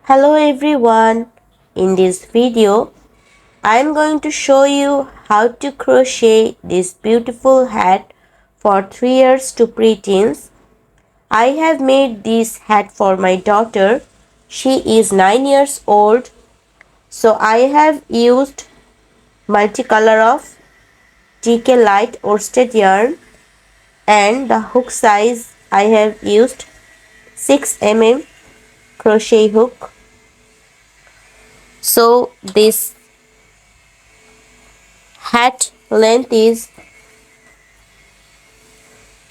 Hello everyone. In this video, I am going to show you how to crochet this beautiful hat for 3 years to preteens. I have made this hat for my daughter. She is 9 years old. So I have used multicolor of TK light worsted yarn, and the hook size I have used 6 mm crochet hook. So this hat length is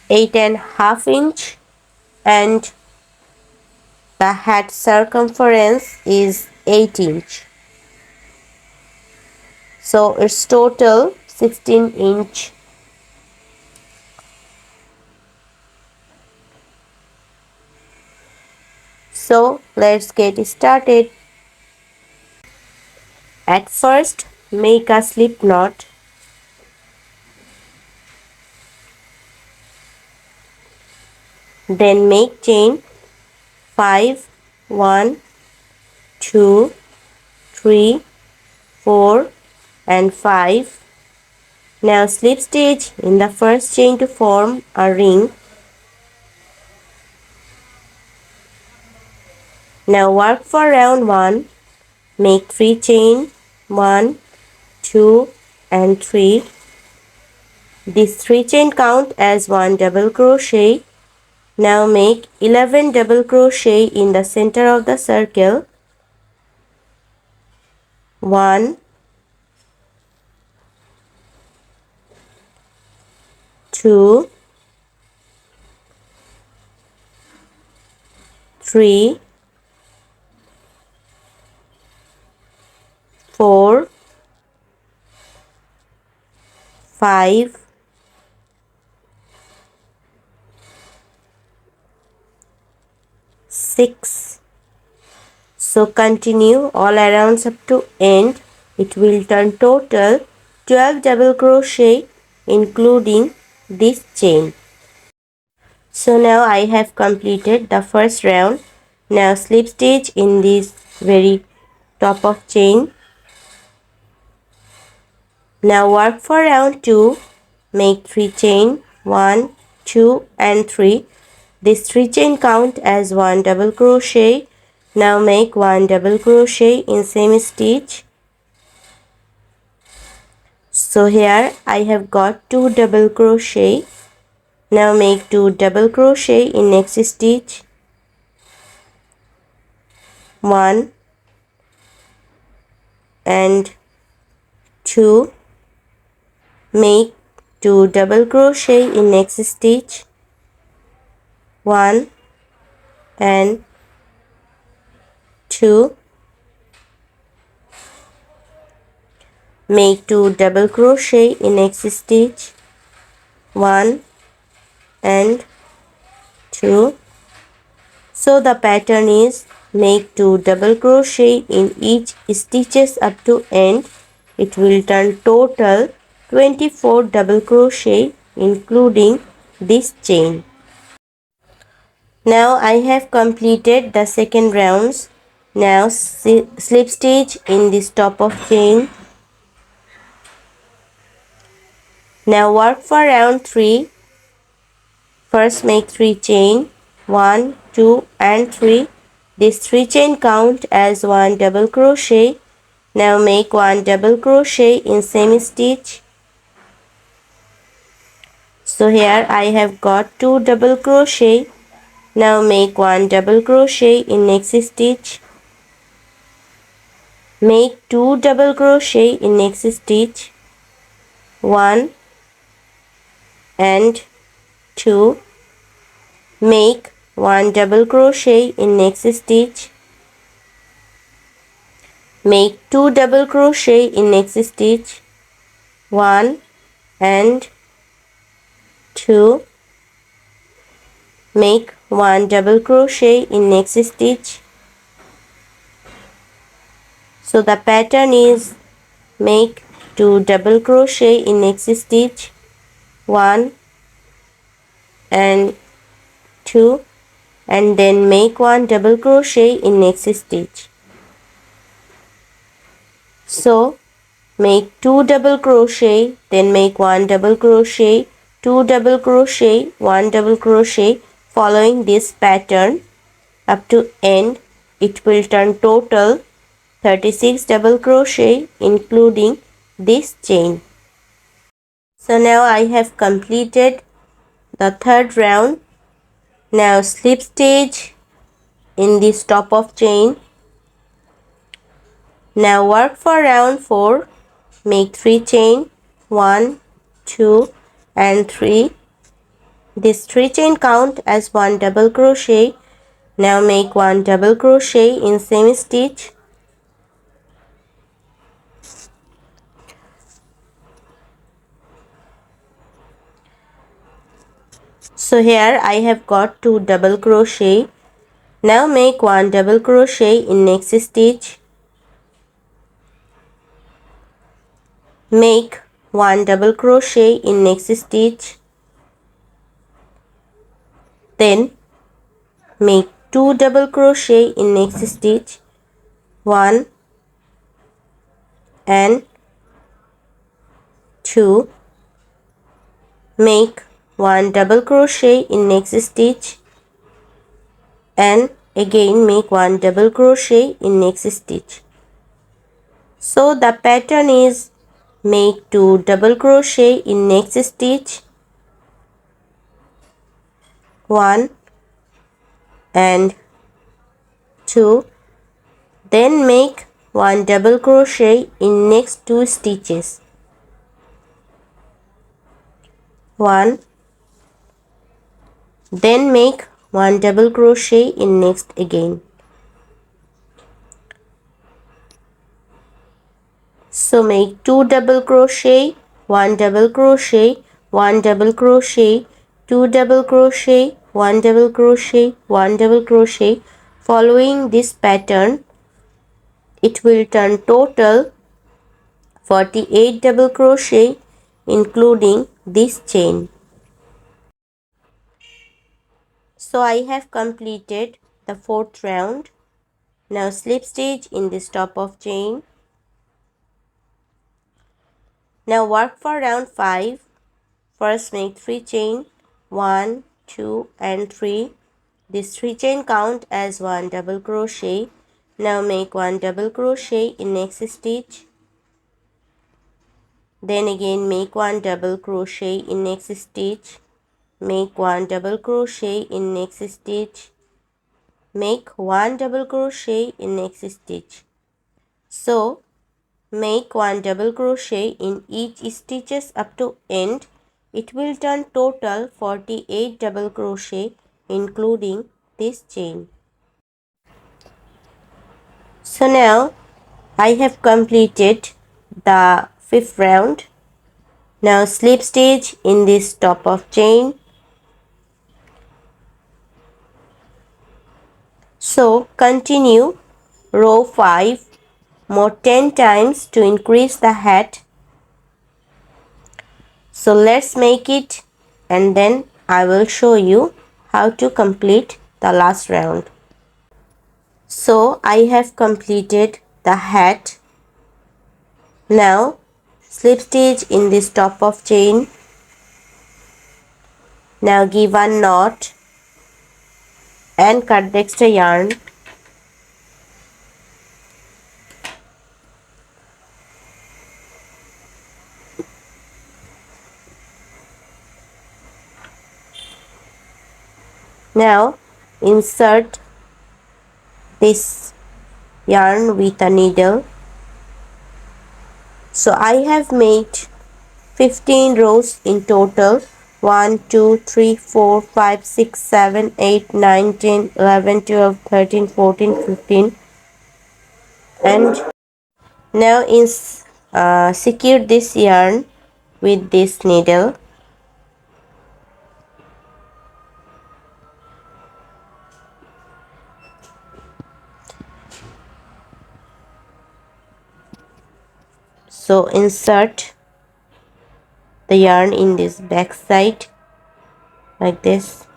8.5 inch and the hat circumference is 8 inch. So it's total 16 inch. So let's get started. At first, make a slip knot. Then make chain 5, 1, 2, 3, 4 and 5. Now slip stitch in the first chain to form a ring. Now work for round 1. Make 3 chain, 1, 2 and 3. This 3 chain count as 1 double crochet. Now make 11 double crochet in the center of the circle. 1, 2, 3, 4, 5, 6. So continue all around up to end. It will turn total 12 double crochet including this chain. So now I have completed the first round. Now slip stitch in this very top of chain. Now work for round 2. Make 3 chain, 1, 2 and 3. This 3 chain count as 1 double crochet. Now make 1 double crochet in same stitch. So here I have got 2 double crochet. Now make 2 double crochet in next stitch. 1 and 2. Make 2 double crochet in next stitch. 1 and 2. Make 2 double crochet in next stitch. 1 and 2. So the pattern is make 2 double crochet in each stitches up to end. It will turn total 24 double crochet including this chain. Now I have completed the second rounds. Now slip stitch in this top of chain. Now work for round 3. First make 3 chain, 1, 2 and 3. This 3 chain count as 1 double crochet. Now make 1 double crochet in same stitch. So here I have got 2 double crochet. Now make 1 double crochet in next stitch. Make 2 double crochet in next stitch. 1 and 2. Make 1 double crochet in next stitch. Make 2 double crochet in next stitch. 1 and 2. Make 1 double crochet in next stitch. So the pattern is make 2 double crochet in next stitch, 1 and 2. and then make 1 double crochet in next stitch. So make 2 double crochet, then make 1 double crochet, 2 double crochet, 1 double crochet. Following this pattern up to end, it will turn total 36 double crochet including this chain. So now I have completed the third round. Now slip stitch in this top of chain. Now work for round 4. Make 3 chain, 1, 2 and 3. This 3 chain count as 1 double crochet. Now make 1 double crochet in same stitch. So here I have got 2 double crochet. Now make 1 double crochet in next stitch. Make 1 double crochet in next stitch. Then make 2 double crochet in next stitch. 1 and 2. Make 1 double crochet in next stitch and again make 1 double crochet in next stitch. So the pattern is make 2 double crochet in next stitch, 1 and 2, then make 1 double crochet in next 2 stitches, 1, then make 1 double crochet in next again. So make 2 double crochet, 1 double crochet, 1 double crochet, 2 double crochet, 1 double crochet, 1 double crochet. Following this pattern, it will turn total 48 double crochet including this chain. So I have completed the fourth round. Now slip stitch in this top of chain. Now work for round 5. First make 3 chain, 1, 2 and 3. This 3 chain count as 1 double crochet. Now make 1 double crochet in next stitch. Then again make 1 double crochet in next stitch. Make 1 double crochet in next stitch. Make 1 double crochet in next stitch. So make 1 double crochet in each stitches up to end. It will turn total 48 double crochet including this chain. So now I have completed the fifth round. Now slip stitch in this top of chain. So continue row 5 more 10 times to increase the hat. So let's make it and then I will show you how to complete the last round. So I have completed the hat. Now slip stitch in this top of chain. Now give one knot and cut the extra yarn. Now insert this yarn with a needle. So I have made 15 rows in total. 1, 2, 3, 4, 5, 6, 7, 8, 9, 10, 11, 12, 13, 14, 15. And now secure this yarn with this needle. So insert the yarn in this back side like this.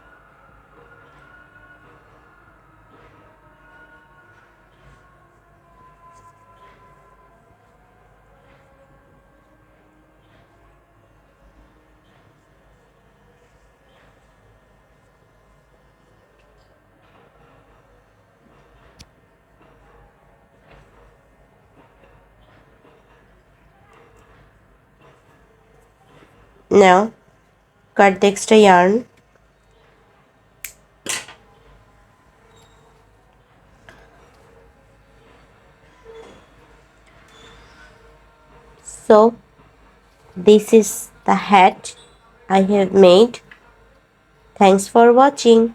Now cut the extra yarn. So this is the hat I have made. Thanks for watching.